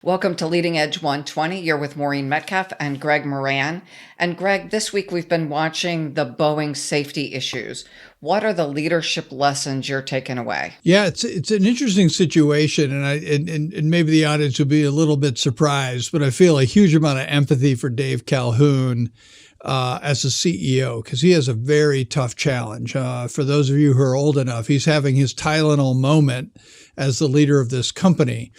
Welcome to Leading Edge 120. You're with Maureen Metcalf and Greg Moran. And Greg, this week we've been watching the Boeing safety issues. What are the leadership lessons you're taking away? Yeah, it's an interesting situation, and maybe the audience will be a little bit surprised, but I feel a huge amount of empathy for Dave Calhoun as a CEO because he has a very tough challenge. For those of you who are old enough, he's having his Tylenol moment as the leader of this company.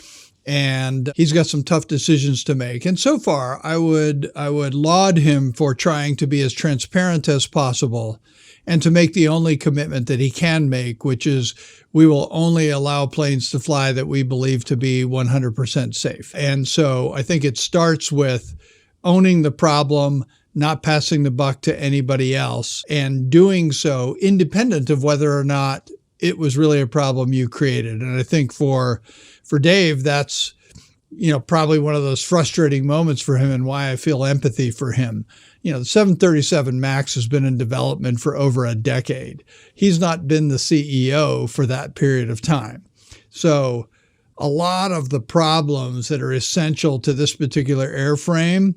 And he's got some tough decisions to make. And so far, I would laud him for trying to be as transparent as possible and to make the only commitment that he can make, which is we will only allow planes to fly that we believe to be 100% safe. And so I think it starts with owning the problem, not passing the buck to anybody else, and doing so independent of whether or not it was really a problem you created. And I think for Dave, that's, probably one of those frustrating moments for him and why I feel empathy for him. The 737 MAX has been in development for over a decade. He's not been the CEO for that period of time. So a lot of the problems that are essential to this particular airframe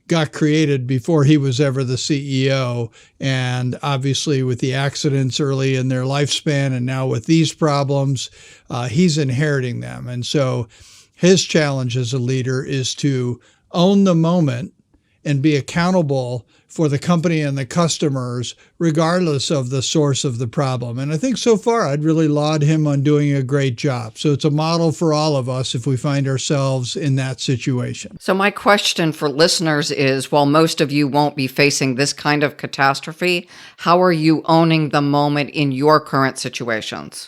got created before he was ever the CEO. And obviously with the accidents early in their lifespan and now with these problems, he's inheriting them. And so his challenge as a leader is to own the moment and be accountable for the company and the customers, regardless of the source of the problem. And I think so far, I'd really laud him on doing a great job. So it's a model for all of us if we find ourselves in that situation. So my question for listeners is, while most of you won't be facing this kind of catastrophe, how are you owning the moment in your current situations?